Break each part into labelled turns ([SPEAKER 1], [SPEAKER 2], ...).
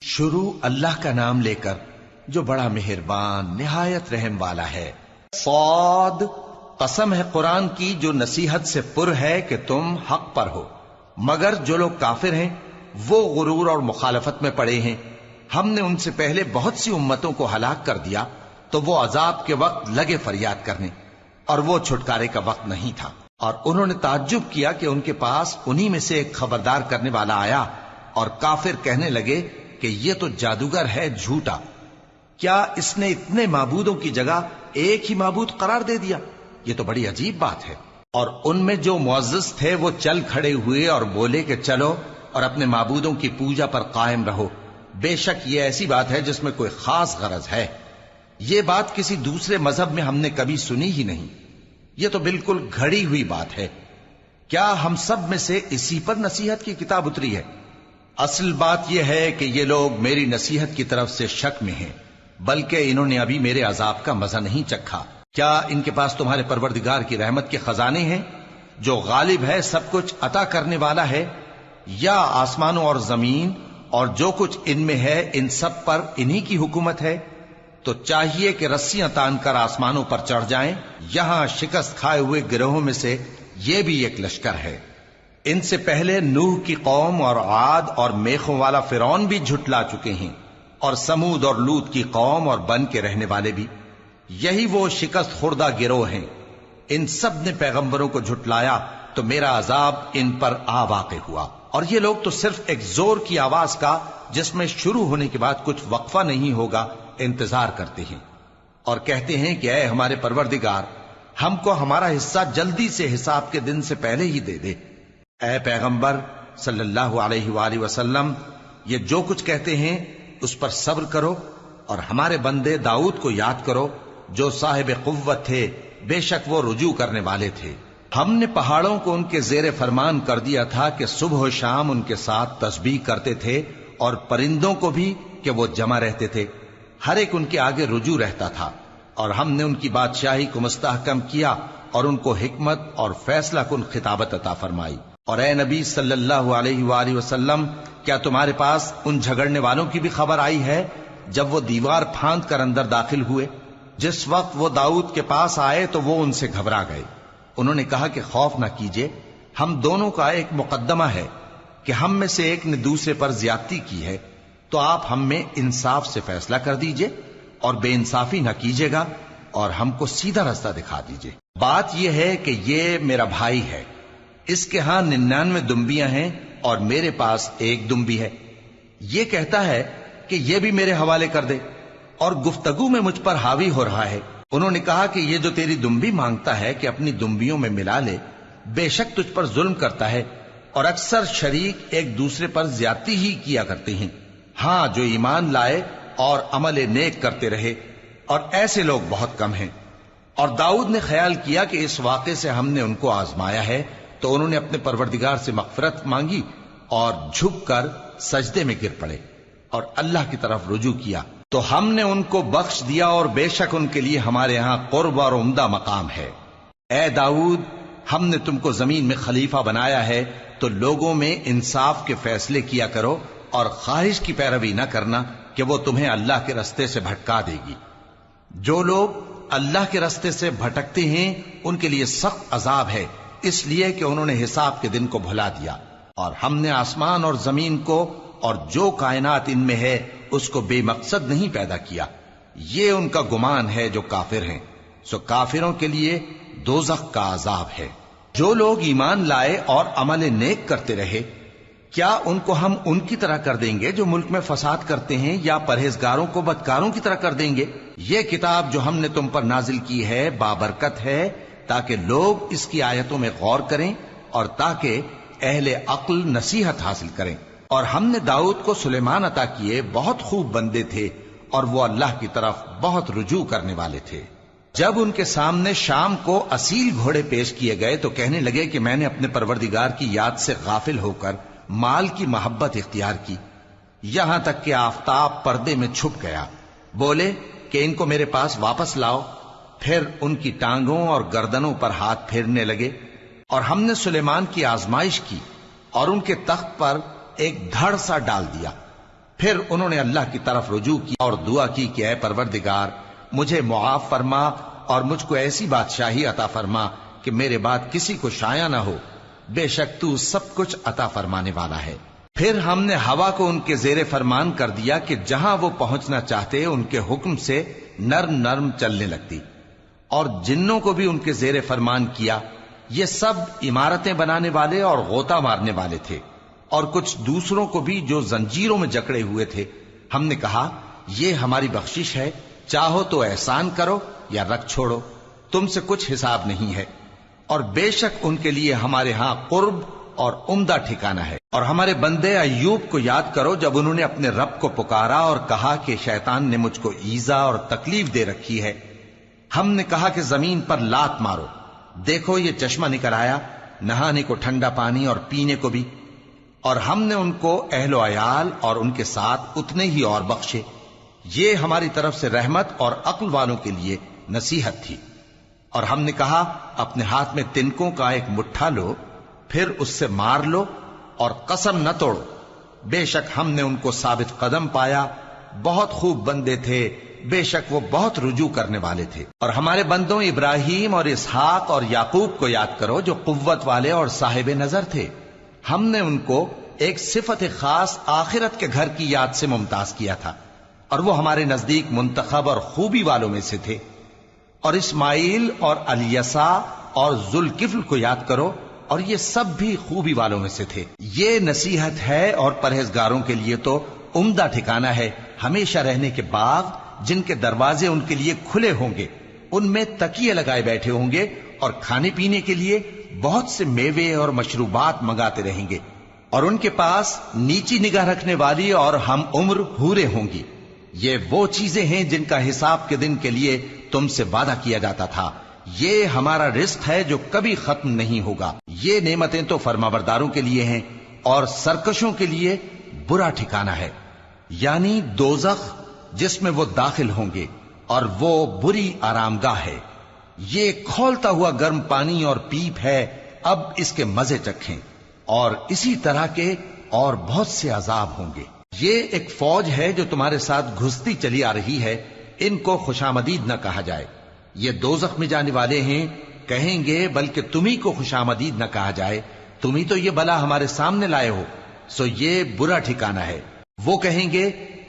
[SPEAKER 1] شروع اللہ کا نام لے کر جو بڑا مہربان نہایت رحم والا ہے۔ صاد، قسم ہے قرآن کی جو نصیحت سے پر ہے کہ تم حق پر ہو، مگر جو لوگ کافر ہیں وہ غرور اور مخالفت میں پڑے ہیں۔ ہم نے ان سے پہلے بہت سی امتوں کو ہلاک کر دیا تو وہ عذاب کے وقت لگے فریاد کرنے، اور وہ چھٹکارے کا وقت نہیں تھا۔ اور انہوں نے تعجب کیا کہ ان کے پاس انہی میں سے ایک خبردار کرنے والا آیا، اور کافر کہنے لگے کہ یہ تو جادوگر ہے جھوٹا، کیا اس نے اتنے معبودوں کی جگہ ایک ہی معبود قرار دے دیا؟ یہ تو بڑی عجیب بات ہے۔ اور ان میں جو معزز تھے وہ چل کھڑے ہوئے اور بولے کہ چلو اور اپنے معبودوں کی پوجا پر قائم رہو، بے شک یہ ایسی بات ہے جس میں کوئی خاص غرض ہے۔ یہ بات کسی دوسرے مذہب میں ہم نے کبھی سنی ہی نہیں، یہ تو بالکل گھڑی ہوئی بات ہے۔ کیا ہم سب میں سے اسی پر نصیحت کی کتاب اتری ہے؟ اصل بات یہ ہے کہ یہ لوگ میری نصیحت کی طرف سے شک میں ہیں، بلکہ انہوں نے ابھی میرے عذاب کا مزہ نہیں چکھا۔ کیا ان کے پاس تمہارے پروردگار کی رحمت کے خزانے ہیں جو غالب ہے، سب کچھ عطا کرنے والا ہے؟ یا آسمانوں اور زمین اور جو کچھ ان میں ہے ان سب پر انہی کی حکومت ہے؟ تو چاہیے کہ رسیاں تان کر آسمانوں پر چڑھ جائیں۔ یہاں شکست کھائے ہوئے گروہوں میں سے یہ بھی ایک لشکر ہے۔ ان سے پہلے نوح کی قوم اور عاد اور میخوں والا فرعون بھی جھٹلا چکے ہیں، اور سمود اور لوط کی قوم اور بن کے رہنے والے بھی، یہی وہ شکست خوردہ گروہ ہیں۔ ان سب نے پیغمبروں کو جھٹلایا تو میرا عذاب ان پر آ واقع ہوا، اور یہ لوگ تو صرف ایک زور کی آواز کا جس میں شروع ہونے کے بعد کچھ وقفہ نہیں ہوگا انتظار کرتے ہیں، اور کہتے ہیں کہ اے ہمارے پروردگار، ہم کو ہمارا حصہ جلدی سے حساب کے دن سے پہلے ہی دے دے۔ اے پیغمبر صلی اللہ علیہ وآلہ وسلم، یہ جو کچھ کہتے ہیں اس پر صبر کرو، اور ہمارے بندے داؤد کو یاد کرو جو صاحب قوت تھے، بے شک وہ رجوع کرنے والے تھے۔ ہم نے پہاڑوں کو ان کے زیر فرمان کر دیا تھا کہ صبح و شام ان کے ساتھ تسبیح کرتے تھے، اور پرندوں کو بھی کہ وہ جمع رہتے تھے، ہر ایک ان کے آگے رجوع رہتا تھا۔ اور ہم نے ان کی بادشاہی کو مستحکم کیا اور ان کو حکمت اور فیصلہ کن خطابت عطا فرمائی۔ اور اے نبی صلی اللہ علیہ وآلہ وسلم، کیا تمہارے پاس ان جھگڑنے والوں کی بھی خبر آئی ہے جب وہ دیوار پھاند کر اندر داخل ہوئے؟ جس وقت وہ داؤد کے پاس آئے تو وہ ان سے گھبرا گئے۔ انہوں نے کہا کہ خوف نہ کیجیے، ہم دونوں کا ایک مقدمہ ہے کہ ہم میں سے ایک نے دوسرے پر زیادتی کی ہے، تو آپ ہم میں انصاف سے فیصلہ کر دیجئے اور بے انصافی نہ کیجیے گا، اور ہم کو سیدھا راستہ دکھا دیجئے۔ بات یہ ہے کہ یہ میرا بھائی ہے، اس کے ہاں 99 دمبیاں ہیں اور میرے پاس ایک دمبی ہے۔ یہ کہتا ہے کہ یہ بھی میرے حوالے کر دے، اور گفتگو میں مجھ پر حاوی ہو رہا ہے۔ انہوں نے کہا کہ یہ جو تیری دمبی مانگتا ہے کہ اپنی دمبیوں میں ملا لے، بے شک تجھ پر ظلم کرتا ہے، اور اکثر شریک ایک دوسرے پر زیادتی ہی کیا کرتے ہیں۔ ہاں، جو ایمان لائے اور عمل نیک کرتے رہے، اور ایسے لوگ بہت کم ہیں۔ اور داؤد نے خیال کیا کہ اس واقعے سے ہم نے ان کو آزمایا ہے، تو انہوں نے اپنے پروردگار سے مغفرت مانگی اور جھک کر سجدے میں گر پڑے اور اللہ کی طرف رجوع کیا، تو ہم نے ان کو بخش دیا، اور بے شک ان کے لیے ہمارے ہاں قرب اور عمدہ مقام ہے۔ اے داؤد، ہم نے تم کو زمین میں خلیفہ بنایا ہے، تو لوگوں میں انصاف کے فیصلے کیا کرو، اور خواہش کی پیروی نہ کرنا کہ وہ تمہیں اللہ کے رستے سے بھٹکا دے گی۔ جو لوگ اللہ کے رستے سے بھٹکتے ہیں ان کے لیے سخت عذاب ہے، اس لیے کہ انہوں نے حساب کے دن کو بھلا دیا۔ اور ہم نے آسمان اور زمین کو اور جو کائنات ان میں ہے اس کو بے مقصد نہیں پیدا کیا۔ یہ ان کا گمان ہے جو کافر ہیں، سو کافروں کے لیے دوزخ کا عذاب ہے۔ جو لوگ ایمان لائے اور عمل نیک کرتے رہے، کیا ان کو ہم ان کی طرح کر دیں گے جو ملک میں فساد کرتے ہیں، یا پرہیزگاروں کو بدکاروں کی طرح کر دیں گے؟ یہ کتاب جو ہم نے تم پر نازل کی ہے بابرکت ہے، تاکہ لوگ اس کی آیتوں میں غور کریں اور تاکہ اہل عقل نصیحت حاصل کریں۔ اور ہم نے داؤد کو سلیمان عطا کیے، بہت خوب بندے تھے، اور وہ اللہ کی طرف بہت رجوع کرنے والے تھے۔ جب ان کے سامنے شام کو اصیل گھوڑے پیش کیے گئے تو کہنے لگے کہ میں نے اپنے پروردگار کی یاد سے غافل ہو کر مال کی محبت اختیار کی، یہاں تک کہ آفتاب پردے میں چھپ گیا۔ بولے کہ ان کو میرے پاس واپس لاؤ۔ پھر ان کی ٹانگوں اور گردنوں پر ہاتھ پھیرنے لگے، اور ہم نے سلیمان کی آزمائش کی اور ان کے تخت پر ایک دھڑ سا ڈال دیا۔ پھر انہوں نے اللہ کی طرف رجوع کیا اور دعا کی کہ اے پروردگار مجھے معاف فرما اور مجھ کو ایسی بادشاہی عطا فرما کہ میرے بعد کسی کو شایع نہ ہو، بے شک تو سب کچھ عطا فرمانے والا ہے۔ پھر ہم نے ہوا کو ان کے زیر فرمان کر دیا کہ جہاں وہ پہنچنا چاہتے ان کے حکم سے نرم نرم چلنے لگتی، اور جنوں کو بھی ان کے زیر فرمان کیا۔ یہ سب عمارتیں بنانے والے اور غوطہ مارنے والے تھے، اور کچھ دوسروں کو بھی جو زنجیروں میں جکڑے ہوئے تھے۔ ہم نے کہا یہ ہماری بخشش ہے، چاہو تو احسان کرو یا رکھ چھوڑو، تم سے کچھ حساب نہیں ہے، اور بے شک ان کے لیے ہمارے ہاں قرب اور عمدہ ٹھکانہ ہے۔ اور ہمارے بندے ایوب کو یاد کرو جب انہوں نے اپنے رب کو پکارا اور کہا کہ شیطان نے مجھ کو ایذا اور تکلیف دے رکھی ہے۔ ہم نے کہا کہ زمین پر لات مارو، دیکھو یہ چشمہ نکل آیا، نہانے کو ٹھنڈا پانی اور پینے کو بھی، اور ہم نے ان کو اہل و عیال اور ان کے ساتھ اتنے ہی اور بخشے۔ یہ ہماری طرف سے رحمت اور عقل والوں کے لیے نصیحت تھی۔ اور ہم نے کہا اپنے ہاتھ میں تنکوں کا ایک مٹھا لو، پھر اس سے مار لو اور قسم نہ توڑو، بے شک ہم نے ان کو ثابت قدم پایا، بہت خوب بندے تھے، بے شک وہ بہت رجوع کرنے والے تھے۔ اور ہمارے بندوں ابراہیم اور اسحاق اور یعقوب کو یاد کرو جو قوت والے اور صاحب نظر تھے۔ ہم نے ان کو ایک صفت خاص آخرت کے گھر کی یاد سے ممتاز کیا تھا، اور وہ ہمارے نزدیک منتخب اور خوبی والوں میں سے تھے۔ اور اسماعیل اور الیسع اور ذوالکفل کو یاد کرو، اور یہ سب بھی خوبی والوں میں سے تھے۔ یہ نصیحت ہے اور پرہیزگاروں کے لیے تو عمدہ ٹھکانہ ہے، ہمیشہ رہنے کے باغ جن کے دروازے ان کے لیے کھلے ہوں گے، ان میں تکیے لگائے بیٹھے ہوں گے، اور کھانے پینے کے لیے بہت سے میوے اور مشروبات منگاتے رہیں گے، اور ان کے پاس نیچی نگاہ رکھنے والی اور ہم عمر حوریں ہوں گی۔ یہ وہ چیزیں ہیں جن کا حساب کے دن کے لیے تم سے وعدہ کیا جاتا تھا، یہ ہمارا رزق ہے جو کبھی ختم نہیں ہوگا۔ یہ نعمتیں تو فرمانبرداروں کے لیے ہیں، اور سرکشوں کے لیے برا ٹھکانہ ہے، یعنی دوزخ جس میں وہ داخل ہوں گے، اور وہ بری آرام گاہ ہے۔ یہ کھولتا ہوا گرم پانی اور پیپ ہے، اب اس کے مزے چکھیں، اور اسی طرح کے اور بہت سے عذاب ہوں گے۔ یہ ایک فوج ہے جو تمہارے ساتھ گھستی چلی آ رہی ہے، ان کو خوشامدید نہ کہا جائے۔ یہ دوزخ میں جانے والے ہیں، کہیں گے بلکہ تمہیں کو خوشامدید نہ کہا جائے، تمہیں تو یہ بلا ہمارے سامنے لائے ہو، سو یہ برا ٹھکانہ ہے۔ وہ کہیں گے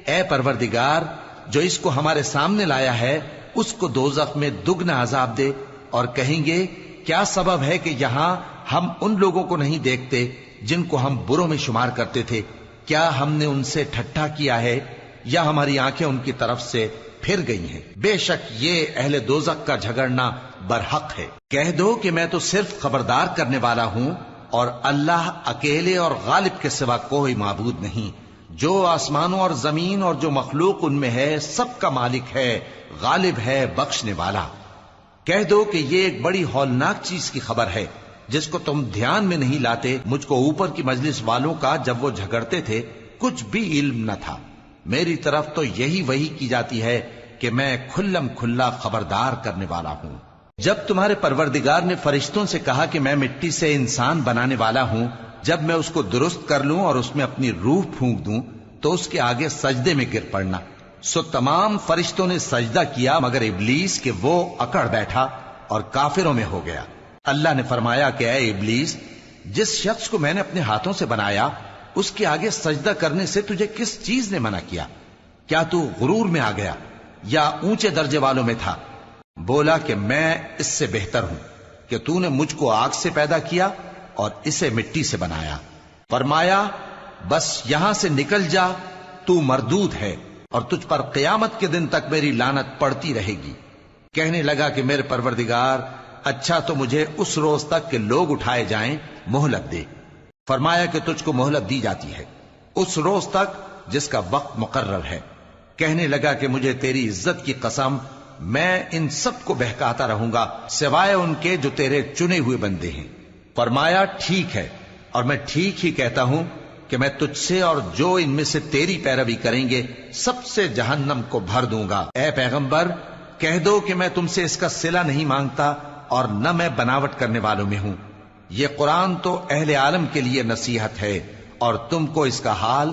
[SPEAKER 1] اے پروردگار جو اس کو ہمارے سامنے لایا ہے اس کو دوزخ میں دگنا عذاب دے، اور کہیں گے کیا سبب ہے کہ یہاں ہم ان لوگوں کو نہیں دیکھتے جن کو ہم بروں میں شمار کرتے تھے؟ کیا ہم نے ان سے ٹھٹھا کیا ہے یا ہماری آنکھیں ان کی طرف سے پھر گئی ہیں؟ بے شک یہ اہل دوزخ کا جھگڑنا برحق ہے۔ کہہ دو کہ میں تو صرف خبردار کرنے والا ہوں، اور اللہ اکیلے اور غالب کے سوا کوئی معبود نہیں۔ جو آسمانوں اور زمین اور جو مخلوق ان میں ہے سب کا مالک ہے، غالب ہے، بخشنے والا۔ کہہ دو کہ یہ ایک بڑی ہولناک چیز کی خبر ہے جس کو تم دھیان میں نہیں لاتے۔ مجھ کو اوپر کی مجلس والوں کا جب وہ جھگڑتے تھے کچھ بھی علم نہ تھا، میری طرف تو یہی وحی کی جاتی ہے کہ میں کھلم کھلا خبردار کرنے والا ہوں۔ جب تمہارے پروردگار نے فرشتوں سے کہا کہ میں مٹی سے انسان بنانے والا ہوں، جب میں اس کو درست کر لوں اور اس میں اپنی روح پھونک دوں تو اس کے آگے سجدے میں گر پڑنا۔ سو تمام فرشتوں نے سجدہ کیا مگر ابلیس کہ وہ اکڑ بیٹھا اور کافروں میں ہو گیا۔ اللہ نے فرمایا کہ اے ابلیس، جس شخص کو میں نے اپنے ہاتھوں سے بنایا اس کے آگے سجدہ کرنے سے تجھے کس چیز نے منع کیا؟ کیا تو غرور میں آ گیا یا اونچے درجے والوں میں تھا؟ بولا کہ میں اس سے بہتر ہوں کہ تو نے مجھ کو آگ سے پیدا کیا اور اسے مٹی سے بنایا۔ فرمایا بس یہاں سے نکل جا، تو مردود ہے اور تجھ پر قیامت کے دن تک میری لعنت پڑتی رہے گی۔ کہنے لگا کہ میرے پروردگار، اچھا تو مجھے اس روز تک کہ لوگ اٹھائے جائیں مہلت دے۔ فرمایا کہ تجھ کو مہلت دی جاتی ہے اس روز تک جس کا وقت مقرر ہے۔ کہنے لگا کہ مجھے تیری عزت کی قسم، میں ان سب کو بہکاتا رہوں گا سوائے ان کے جو تیرے چنے ہوئے بندے ہیں۔ فرمایا ٹھیک ہے، اور میں ٹھیک ہی کہتا ہوں کہ میں تجھ سے اور جو ان میں سے تیری پیروی کریں گے سب سے جہنم کو بھر دوں گا۔ اے پیغمبر، کہہ دو کہ میں تم سے اس کا صلہ نہیں مانگتا اور نہ میں بناوٹ کرنے والوں میں ہوں۔ یہ قرآن تو اہل عالم کے لیے نصیحت ہے، اور تم کو اس کا حال